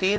3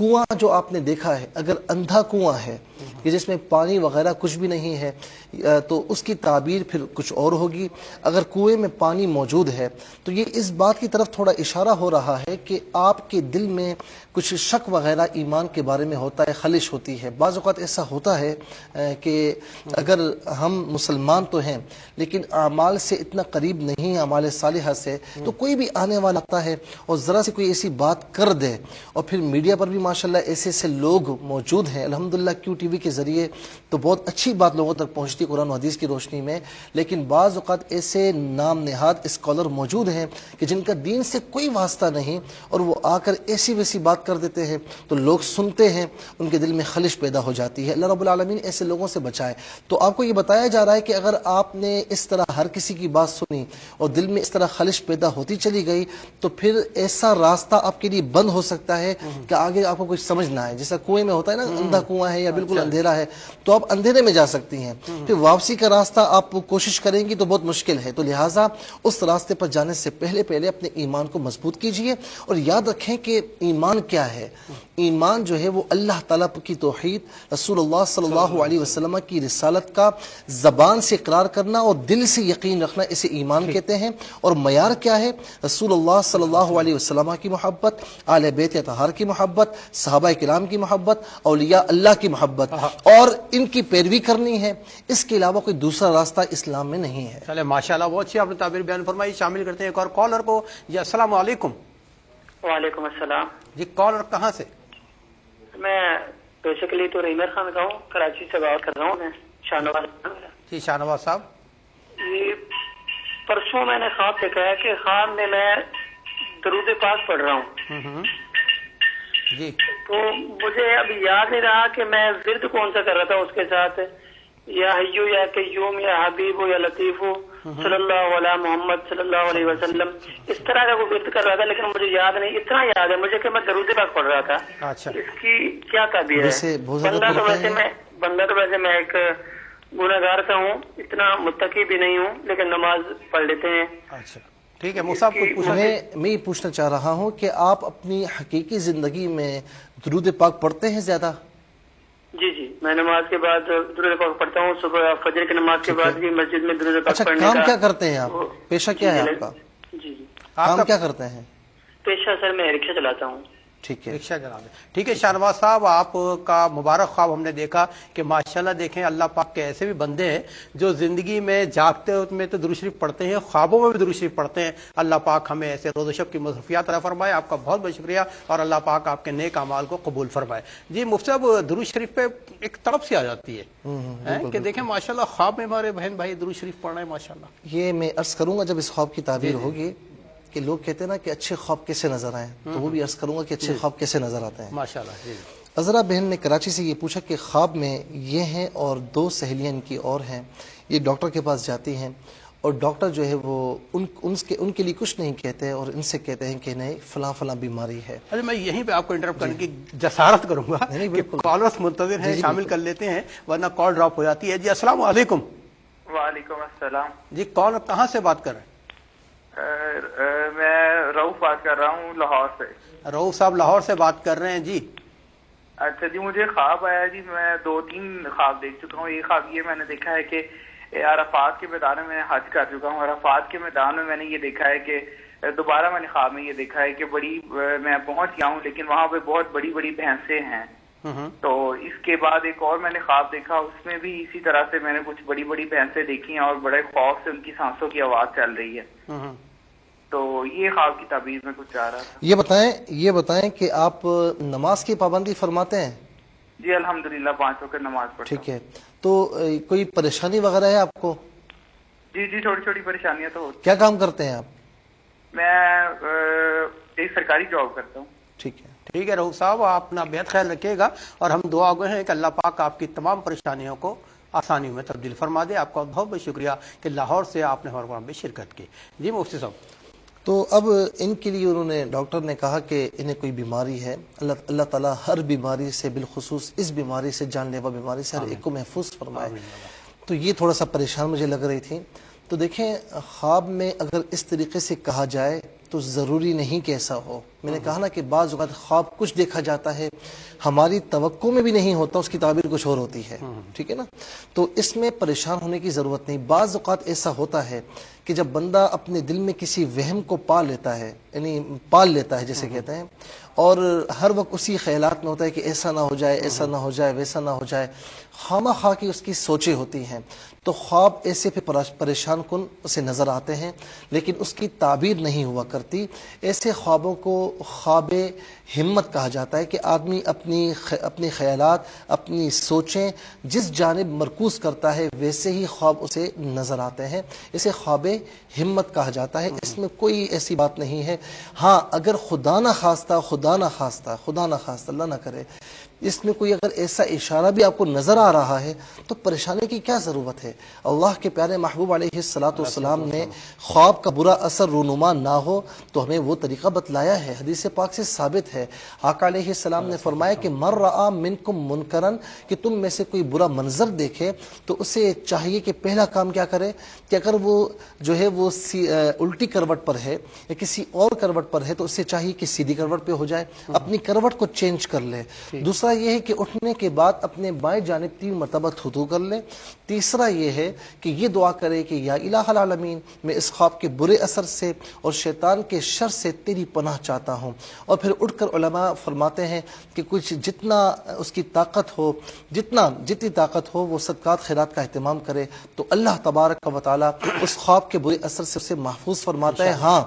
کنواں جو آپ نے دیکھا ہے اگر اندھا کنواں ہے کہ جس میں پانی وغیرہ کچھ بھی نہیں ہے تو اس کی تعبیر پھر کچھ اور ہوگی. اگر کنویں میں پانی موجود ہے تو یہ اس بات کی طرف تھوڑا اشارہ ہو رہا ہے کہ آپ کے دل میں کچھ شک وغیرہ ایمان کے بارے میں ہوتا ہے, خلش ہوتی ہے. بعض اوقات ایسا ہوتا ہے کہ اگر ہم مسلمان تو ہیں لیکن اعمال سے اتنا قریب نہیں, اعمال صالحہ سے, تو کوئی بھی آنے والا آتا ہے اور ذرا سے کوئی ایسی بات کر دے, اور پھر میڈیا پر بھی ماشاءاللہ ایسے ایسے لوگ موجود ہیں الحمدللہ کیو ٹی وی کے ذریعے, تو بہت اچھی بات لوگوں تک پہنچتی قرآن و حدیث کی روشنی میں. لیکن بعض اوقات ایسے نام نہاد اسکالر موجود ہیں کہ جن کا دین سے کوئی واسطہ نہیں, اور وہ آ کر ایسی ویسی بات کر دیتے ہیں تو لوگ سنتے ہیں, ان کے دل میں خلش پیدا ہو جاتی ہے. اللہ رب العالمین ایسے لوگوں سے بچائے. تو آپ کو یہ بتایا جا رہا ہے کہ اگر آپ نے اس طرح ہر کسی کی بات سنی اور دل میں اس طرح خلش پیدا ہوتی چلی گئی تو پھر ایسا راستہ آپ کے لیے بند ہو سکتا ہے کہ آگے آپ کو کچھ سمجھ نہ آئے. جیسا کنویں میں ہوتا ہے نا, اندھا کنواں ہے یا بالکل اندھیرا ہے تو آپ اندھیرے میں جا سکتی ہیں, پھر واپسی کا راستہ آپ کوشش کریں گی تو بہت مشکل ہے. تو لہٰذا اس راستے پر جانے سے پہلے اپنے ایمان کو مضبوط کیجئے, اور یاد رکھیں کہ ایمان کیا ہے. ایمان جو ہے وہ اللہ تعالیٰ کی توحید, رسول اللہ صلی اللہ علیہ وسلم کی رسالت کا زبان سے اقرار کرنا اور دل سے یقین رکھنا, اسے ایمان کہتے ہیں. اور معیار کیا ہے؟ رسول اللہ صلی اللہ علیہ وسلم کی محبت, اہل بیت اطہار کی محبت, صحابہ کرام کی محبت, اولیاء اللہ کی محبت, اور ان کی پیروی کرنی ہے. اس کے علاوہ کوئی دوسرا راستہ اسلام میں نہیں ہے. چلے ماشاءاللہ, بہت اچھی آپ نے تعبیر بیان فرمائی. شامل کرتے ہیں ایک اور کالر کو. جی السلام علیکم. وعلیکم السلام. جی کالر کہاں سے؟ میں بیسیکلی تو ریمر خان کا ہوں, کراچی سے بات کر رہا ہوں. میں شاہنواز. جی شاہنواز صاحب. یہ پرسوں میں نے خواب دیکھا ہے کہ خواب میں درود پاک پڑھ رہا ہوں. جی تو مجھے اب یاد نہیں رہا کہ میں ورد کون سا کر رہا تھا اس کے ساتھ, یا حیو یا قیوم یا حبیب یا لطیف صلی اللہ علیہ محمد صلی اللہ علیہ وسلم, اس طرح کا وہ ورد کر رہا تھا. لیکن مجھے یاد نہیں, اتنا یاد ہے مجھے کہ میں درود پاک پڑھ رہا تھا. اچھا, اس کی کیا تعبیر ہے؟ بندہ تو ویسے میں ایک گناہگار سا ہوں, اتنا متقی بھی نہیں ہوں, لیکن نماز پڑھ لیتے ہیں. اچھا ٹھیک ہے. مصعب کچھ پوچھنا ہے؟ میں یہ پوچھنا چاہ رہا ہوں کہ آپ اپنی حقیقی زندگی میں درود پاک پڑھتے ہیں زیادہ؟ جی جی, میں نماز کے بعد درود پاک پڑھتا ہوں. صبح فجر کی نماز کے بعد بھی مسجد میں درود پاک پڑھنے کا. کام کیا کرتے ہیں آپ؟ پیشہ کیا ہے آپ کا؟ جی جی, کام کیا کرتے ہیں؟ پیشہ سر میں رکشہ چلاتا ہوں. ٹھیک ہے, رکشہ چلا دیں. ٹھیک ہے شاہنواز صاحب, آپ کا مبارک خواب ہم نے دیکھا کہ ماشاءاللہ دیکھیں اللہ پاک کے ایسے بھی بندے ہیں جو زندگی میں جاگتے میں تو درود شریف پڑھتے ہیں, خوابوں میں بھی درود شریف پڑھتے ہیں. اللہ پاک ہمیں ایسے روز و شب کی مصروفیات عطا فرمائے. آپ کا بہت بہت شکریہ, اور اللہ پاک آپ کے نیک اعمال کو قبول فرمائے. جی مفتی صاحب, درود شریف پہ ایک تڑپ سی آ جاتی ہے کہ دیکھیں ماشاءاللہ خواب میں ہمارے بہن بھائی درود شریف پڑھ رہے ہیں ماشاءاللہ. یہ میں عرض کروں گا جب اس خواب کی تعبیر ہوگی کہ لوگ کہتے ہیں نا کہ اچھے خواب کیسے نظر آئیں, تو وہ بھی عرض کروں گا کہ اچھے خواب کیسے نظر آتے ہیں ماشاءاللہ. جی عذرا بہن نے کراچی سے یہ پوچھا کہ خواب میں یہ ہیں اور 2 سہیلیاں ان کی اور ہیں, یہ ڈاکٹر کے پاس جاتی ہیں اور ڈاکٹر جو ہے وہ ان کے لیے کچھ نہیں کہتے اور ان سے کہتے ہیں کہ نہیں فلاں فلاں بیماری ہے. ارے میں یہیں پہ آپ کو انٹرپٹ کرنے کی جسارت کروں گا کہ کالرز منتظر ہیں, شامل کر لیتے ہیں ورنہ کال ڈراپ ہو جاتی ہے. جی السلام علیکم. وعلیکم السلام. جی کال کہاں سے بات کر رہے ہیں؟ میں رؤوف بات کر رہا ہوں لاہور سے. رؤوف صاحب لاہور سے بات کر رہے ہیں. جی اچھا جی, مجھے خواب آیا جی, میں 2-3 خواب دیکھ چکا ہوں. ایک خواب یہ میں نے دیکھا ہے کہ عرفات کے میدان میں میں حج کر چکا ہوں. عرفات کے میدان میں نے یہ دیکھا ہے کہ دوبارہ میں نے خواب میں یہ دیکھا ہے کہ میں پہنچ گیا ہوں, لیکن وہاں پہ بہت بڑی بڑی بھینسیں ہیں. تو اس کے بعد ایک اور میں نے خواب دیکھا, اس میں بھی اسی طرح سے میں نے کچھ بڑی بڑی بھینسیں دیکھی ہیں اور بڑے خوف سے ان کی سانسوں کی آواز چل رہی ہے. تو یہ خواب کی تعبیر میں کچھ چاہ رہا تھا. یہ بتائیں کہ آپ نماز کی پابندی فرماتے ہیں؟ جی الحمدللہ 5 وقت نماز پڑھتا ہوں. ٹھیک ہے, تو کوئی پریشانی وغیرہ ہے آپ کو؟ جی جی, چھوٹی چھوٹی پریشانیاں تو ہوتی. کیا کام کرتے ہیں آپ؟ میں ایک سرکاری جاب کرتا ہوں. ٹھیک ہے ٹھیک ہے رؤوف صاحب, آپ اپنا بہت خیال رکھیے گا, اور ہم دعا گوئے ہیں کہ اللہ پاک آپ کی تمام پریشانیوں کو آسانیوں میں تبدیل فرما دے. آپ کا بہت بہت شکریہ کہ لاہور سے آپ نے ہمارے پروگرام میں شرکت کی. جی مفتی صاحب. تو اب ان کے لیے انہوں نے, ڈاکٹر نے کہا کہ انہیں کوئی بیماری ہے. اللہ تعالیٰ ہر بیماری سے, بالخصوص اس بیماری سے, جان لیوا بیماری سے, ہر ایک کو محفوظ فرمائے. تو یہ تھوڑا سا پریشان مجھے لگ رہی تھی. تو دیکھیں خواب میں اگر اس طریقے سے کہا جائے تو ضروری نہیں کہ ایسا ہو. میں نے کہا نا کہ بعض اوقات خواب کچھ دیکھا جاتا ہے ہماری توقع میں بھی نہیں ہوتا, اس کی تعبیر کچھ اور ہوتی ہے, ٹھیک ہے نا. تو اس میں پریشان ہونے کی ضرورت نہیں. بعض اوقات ایسا ہوتا ہے کہ جب بندہ اپنے دل میں کسی وہم کو پال لیتا ہے, یعنی پال لیتا ہے جسے کہتے ہیں, اور ہر وقت اسی خیالات میں ہوتا ہے کہ ایسا نہ ہو جائے, ایسا نہ ہو جائے, ویسا نہ ہو جائے, خواہ خواہ کی اس کی سوچیں ہوتی ہیں, تو خواب ایسے پہ پریشان کن اسے نظر آتے ہیں لیکن اس کی تعبیر نہیں ہوا کرتی. ایسے خوابوں کو خواب ہمت کہا جاتا ہے کہ آدمی اپنی خیالات, اپنی سوچیں جس جانب مرکوز کرتا ہے ویسے ہی خواب اسے نظر آتے ہیں. اسے خواب ہمت کہا جاتا ہے. اس میں کوئی ایسی بات نہیں ہے. ہاں اگر خدا نہ خواستہ اللہ نہ کرے اس میں کوئی اگر ایسا اشارہ بھی آپ کو نظر آ رہا ہے تو پریشانی کی کیا ضرورت ہے. اللہ کے پیارے محبوب علیہ السلام نے خواب کا برا اثر رونما نہ ہو تو ہمیں وہ طریقہ بتلایا ہے, حدیث پاک سے ثابت ہے. آقا علیہ السلام نے فرمایا کہ من رآ منکم منکرن, کہ تم میں سے کوئی برا منظر دیکھے تو اسے چاہیے کہ پہلا کام کیا کرے کہ اگر وہ جو ہے وہ الٹی کروٹ پر ہے یا کسی اور کروٹ پر ہے تو اسے چاہیے کہ سیدھی کروٹ پہ ہو جائے, اپنی کروٹ کو چینج کر لے. دوسرا یہ ہے کہ اٹھنے کے بعد اپنے بائیں جانب 3 مرتبہ تھوتھو کر لے. تیسرا یہ ہے کہ یہ دعا کرے کہ یا الہ العالمین, میں اس خواب کے برے اثر سے اور شیطان کے شر سے تیری پناہ چاہتا ہوں. اور پھر اٹھ کر علماء فرماتے ہیں کہ کچھ جتنا اس کی طاقت ہو, جتنی طاقت ہو وہ صدقات خیرات کا اہتمام کرے تو اللہ تبارک و تعالی اس خواب کے برے اثر سے اسے محفوظ فرماتا ہے. ہاں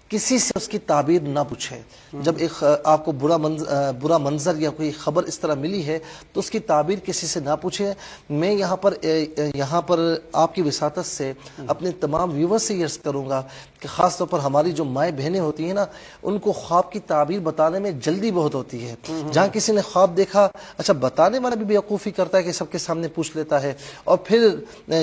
کسی سے اس کی تعبیر نہ پوچھے. جب ایک آپ کو برا منظر یا کوئی خبر اس طرح ملی ہے تو اس کی تعبیر کسی سے نہ پوچھے. میں یہاں پر آپ کی وساطت سے اپنے تمام ویور سے یہ عرض کروں گا کہ خاص طور پر ہماری جو مائیں بہنیں ہوتی ہیں نا, ان کو خواب کی تعبیر بتانے میں جلدی بہت ہوتی ہے. جہاں کسی نے خواب دیکھا, اچھا بتانے والا بھی بیوقوفی کرتا ہے کہ سب کے سامنے پوچھ لیتا ہے, اور پھر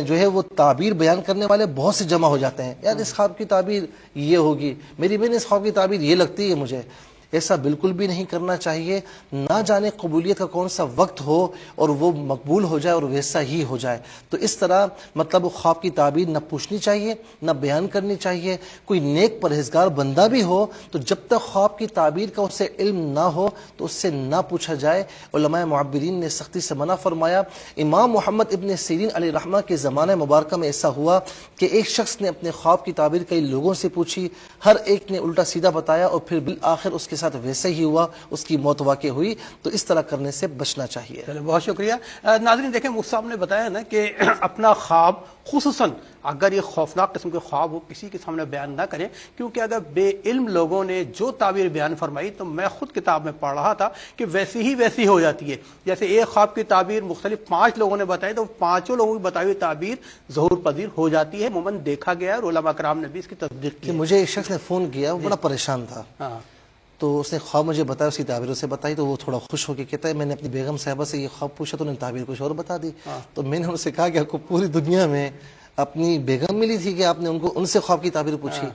جو ہے وہ تعبیر بیان کرنے والے بہت سے جمع ہو جاتے ہیں, یار اس خواب کی تعبیر یہ ہوگی, میری بہن اس خواب کی تعبیر یہ لگتی ہے مجھے. ایسا بالکل بھی نہیں کرنا چاہیے. نہ جانے قبولیت کا کون سا وقت ہو اور وہ مقبول ہو جائے اور ویسا ہی ہو جائے. تو اس طرح مطلب خواب کی تعبیر نہ پوچھنی چاہیے, نہ بیان کرنی چاہیے. کوئی نیک پرہیزگار بندہ بھی ہو تو جب تک خواب کی تعبیر کا اسے علم نہ ہو تو اس سے نہ پوچھا جائے. علماء معبرین نے سختی سے منع فرمایا. امام محمد ابن سیرین علیہ رحمہ کے زمانہ مبارکہ میں ایسا ہوا کہ ایک شخص نے اپنے خواب کی تعبیر کئی لوگوں سے پوچھی, ہر ایک نے الٹا سیدھا بتایا اور پھر بالآخر اس کے ساتھ ویسے ہی ہوا, اس کی موت واقع ہوئی. تو اس طرح کرنے سے بچنا چاہیے. بہت شکریہ. ناظرین دیکھیں, مفتی صاحب نے بتایا نا کہ اپنا خواب خصوصاً اگر یہ خوفناک قسم کے خواب ہو کسی کے سامنے بیان نہ کریں, کیونکہ اگر بے علم لوگوں نے جو تعبیر بیان فرمائی تو میں خود کتاب میں پڑھ رہا تھا کہ ویسی ہو جاتی ہے. جیسے ایک خواب کی تعبیر مختلف 5 لوگوں نے بتائی تو 5 لوگوں کی بتائی ہوئی تعبیر ظہور پذیر ہو جاتی ہے. عموماً دیکھا گیا اور علماء کرام نے بھی اس کی تصدیق کی. مجھے ایک شخص نے فون کیا, وہ بڑا پریشان تھا, تو اس نے خواب مجھے بتایا, اس کی تعبیر اسے بتائی تو وہ تھوڑا خوش ہو کے کہتا ہے میں نے اپنی بیگم صاحبہ سے یہ خواب پوچھا تو انہوں نے تعبیر کچھ اور بتا دی. تو میں نے ان سے کہا کہ آپ کو پوری دنیا میں اپنی بیگم ملی تھی کہ آپ نے ان سے خواب کی تعبیر پوچھی.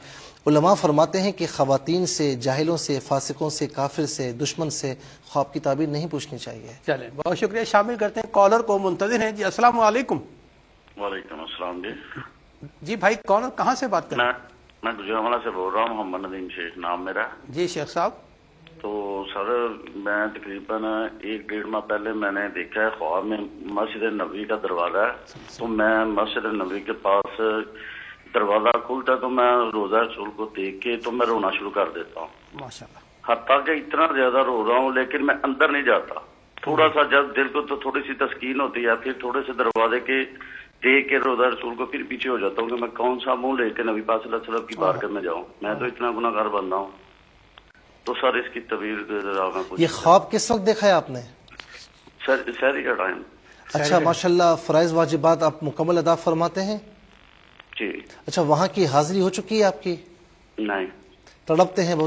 علماء فرماتے ہیں کہ خواتین سے, جاہلوں سے, فاسقوں سے, کافر سے, دشمن سے خواب کی تعبیر نہیں پوچھنی چاہیے. چلیں بہت شکریہ. شامل کرتے ہیں کالر کو, منتظر ہیں. جی السلام علیکم. وعلیکم السلام. جی بھائی کون اور کہاں سے بات کر رہے ہیں؟ میں گجرانوالہ سے بول رہا ہوں, محمد ندیم شیخ نام میرا. جی شیخ صاحب. تو سر میں تقریباً 1-1.5 ماہ پہلے میں نے دیکھا ہے خواب میں مسجد نبوی کا دروازہ ہے, تو میں مسجد نبوی کے پاس دروازہ کھلتا ہے تو میں روزہ رسول کو دیکھ کے تو میں رونا شروع کر دیتا ہوں. ماشاءاللہ. حتیٰ کہ اتنا زیادہ رو رہا ہوں لیکن میں اندر نہیں جاتا. تھوڑا سا جب دل کو تو تھوڑی سی تسکین ہوتی ہے, پھر تھوڑے سے دروازے کے دیکھ کے روزہ رسول کو پھر پیچھے ہو جاتا ہوں کہ میں کون سا منہ لے کے نبی پاک صلی اللہ علیہ وسلم کی بارگاہ میں جاؤں. میں تو اتنا گناہگار بندہ ہوں. تو سر اس کی طبیعت یہ خواب کس وقت دیکھا ہے آپ نے؟ سحری کا ٹائم. اچھا ماشاءاللہ. فرائض واجبات آپ مکمل ادا فرماتے ہیں؟ جی. اچھا وہاں کی حاضری ہو چکی ہے آپ کی؟ نہیں. تڑپتے ہیں بہت